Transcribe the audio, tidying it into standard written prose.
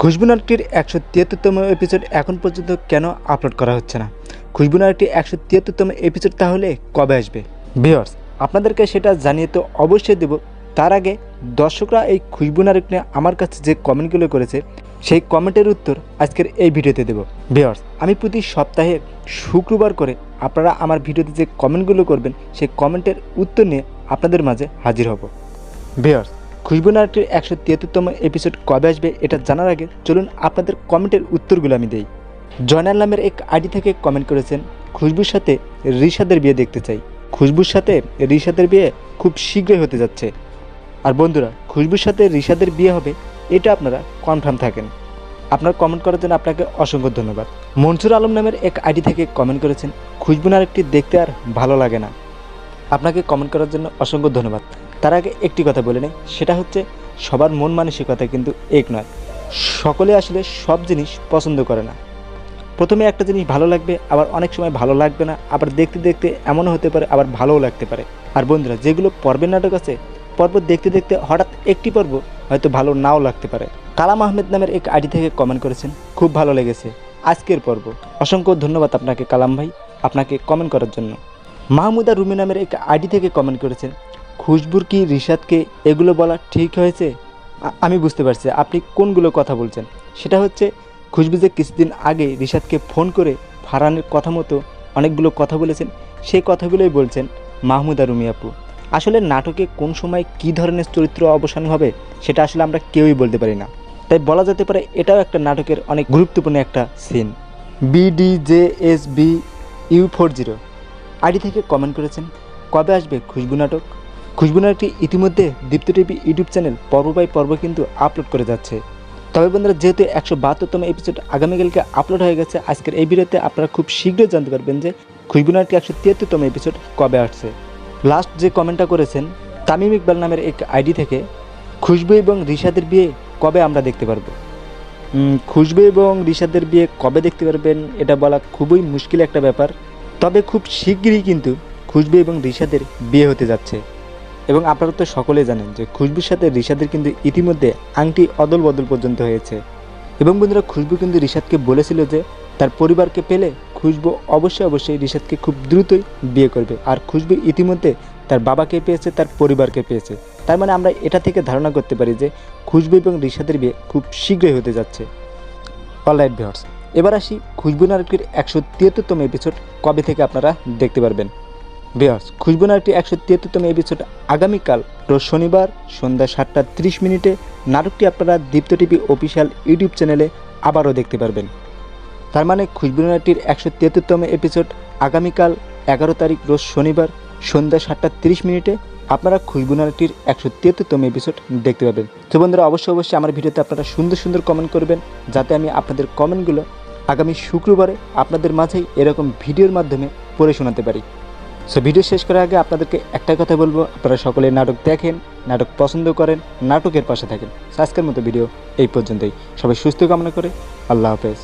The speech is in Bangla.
খুশবু নাটকটির ১৭৩তম এপিসোড এখন পর্যন্ত কেন আপলোড করা হচ্ছে না? খুশবু নাটকটির ১৭৩তম এপিসোড তাহলে কবে আসবে? ভিউয়ার্স, আপনাদেরকে সেটা জানিয়ে তো অবশ্যই দেব। তার আগে দর্শকরা এই খুশবু নাটক নিয়ে আমার কাছে যে কমেন্টগুলো করেছে সেই কমেন্টের উত্তর আজকের এই ভিডিওতে দেব। ভিউয়ার্স, আমি প্রতি সপ্তাহে শুক্রবার করে আপনারা আমার ভিডিওতে যে কমেন্টগুলো করবেন সেই কমেন্টের উত্তর নিয়ে আপনাদের মাঝে হাজির হব। ভিউয়ার্স, খুশবু নাটকটির ১৭৩তম এপিসোড কবে আসবে এটা জানার আগে চলুন আপনাদের কমেন্টের উত্তরগুলো আমি দেই। জয়নাল নামের এক আইডি থেকে কমেন্ট করেছেন, খুশবুর সাথে রিশাদের বিয়ে দেখতে চাই। খুশবুর সাথে রিশাদের বিয়ে খুব শীঘ্রই হতে যাচ্ছে। আর বন্ধুরা, খুশবুর সাথে রিশাদের বিয়ে হবে এটা আপনারা কনফার্ম থাকেন। আপনার কমেন্ট করার জন্য আপনাকে অসংখ্য ধন্যবাদ। মনসুর আলম নামের এক আইডি থেকে কমেন্ট করেছেন, খুশবু নাটকটি দেখতে আর ভালো লাগে না। আপনাকে কমেন্ট করার জন্য অসংখ্য ধন্যবাদ। তার আগে একটি কথা বলে নেই, সেটা হচ্ছে সবার মন মানসিকতা কিন্তু এক নয়। সকলে আসলে সব জিনিস পছন্দ করে না। প্রথমে একটা জিনিস ভালো লাগবে, আবার অনেক সময় ভালো লাগবে না, আবার দেখতে দেখতে এমনও হতে পারে আবার ভালোও লাগতে পারে। আর বন্ধুরা, যেগুলো পর্বের নাটক আছে, পর্ব দেখতে দেখতে হঠাৎ একটি পর্ব হয়তো ভালো নাও লাগতে পারে। কালাম আহমেদ নামের এক আইডি থেকে কমেন্ট করেছেন, খুব ভালো লেগেছে আজকের পর্ব। অসংখ্য ধন্যবাদ আপনাকে কালাম ভাই, আপনাকে কমেন্ট করার জন্য। মাহমুদা রুমি নামের এক আইডি থেকে কমেন্ট করেছেন, খুশবুর কি রিশাদকে এগুলো বলা ঠিক হয়েছে? আমি বুঝতে পারছি আপনি কোনগুলো কথা বলছেন। সেটা হচ্ছে খুশবু যে কিছুদিন আগে রিশাদকে ফোন করে ফারহানের কথা মতো অনেকগুলো কথা বলেছেন, সেই কথাগুলোই বলছেন মাহমুদা রুমি আপু। আসলে নাটকে কোন সময় কী ধরনের চরিত্র অবসান হবে সেটা আসলে আমরা কেউই বলতে পারি না। তাই বলা যেতে পারে এটাও একটা নাটকের অনেক গুরুত্বপূর্ণ একটা সিন। BDJSBU40 আইডি থেকে কমেন্ট করেছেন, কবে আসবে খুশবু নাটক? খুশবু নাটকটি ইতিমধ্যে দীপ্ত টিভি ইউটিউব চ্যানেল পর্ব বাই পর্ব কিন্তু আপলোড করে যাচ্ছে। তবে বন্ধুরা, যেহেতু ১৭২তম এপিসোড আগামীকালকে আপলোড হয়ে গেছে, আজকের এই ভিডিওতে আপনারা খুব শীঘ্রই জানতে পারবেন যে খুশবু নাটকটি ১৭৩তম এপিসোড কবে আসছে। লাস্ট যে কমেন্টটা করেছেন তামিম ইকবাল নামের এক আইডি থেকে, খুশবু এবং রিশাদের বিয়ে কবে আমরা দেখতে পারবো? খুশবু এবং রিশাদের বিয়ে কবে দেখতে পারবেন এটা বলা খুবই মুশকিল একটা ব্যাপার। তবে খুব শীঘ্রই কিন্তু খুশবু এবং রিশাদের বিয়ে হতে যাচ্ছে। এবং আপনারা তো সকলেই জানেন যে খুশবুর সাথে রিশাদের কিন্তু ইতিমধ্যে আংটি অদল বদল পর্যন্ত হয়েছে। এবং বন্ধুরা, খুশবু কিন্তু রিশাদকে বলেছিল যে তার পরিবারকে পেলে খুশবু অবশ্যই রিশাদকে খুব দ্রুতই বিয়ে করবে। আর খুশবু ইতিমধ্যে তার বাবাকে পেয়েছে, তার পরিবারকে পেয়েছে। তার মানে আমরা এটা থেকে ধারণা করতে পারি যে খুশবু এবং রিশাদের বিয়ে খুব শীঘ্রই হতে যাচ্ছে। অলরাইট ভিউয়ার্স, এবার আসি খুশবু নাটকটির ১৭৩তম এপিসোড কবে থেকে আপনারা দেখতে পারবেন। ভিউয়ার্স, খুশবু নাটকটির ১৭৩তম এপিসোড আগামীকাল রোজ শনিবার সন্ধ্যা ৭টা ৩০ নাটকটি আপনারা দীপ্ত টিভি অফিসিয়াল ইউটিউব চ্যানেলে আবারও দেখতে পারবেন। তার মানে খুশবু নাটকটির ১৭৩তম এপিসোড আগামীকাল ১১ তারিখ রোজ শনিবার সন্ধ্যা ৭টা ৩০ আপনারা খুশবু নাটকটির ১৭৩তম এপিসোড দেখতে পাবেন। তো বন্ধুরা, অবশ্যই আমার ভিডিওতে আপনারা সুন্দর সুন্দর কমেন্ট করবেন, যাতে আমি আপনাদের কমেন্টগুলো আগামী শুক্রবারে আপনাদের মাঝেই এরকম ভিডিওর মাধ্যমে পড়ে শোনাতে পারি। সো ভিডিও শেষ করার আগে আপনাদেরকে একটা কথা বলবো, আপনারা সকলে নাটক দেখেন, নাটক পছন্দ করেন, নাটকের পাশে থাকেন। আজকের মতো ভিডিও এই পর্যন্তই। সবাই সুস্থ কামনা করে আল্লাহ হাফেজ।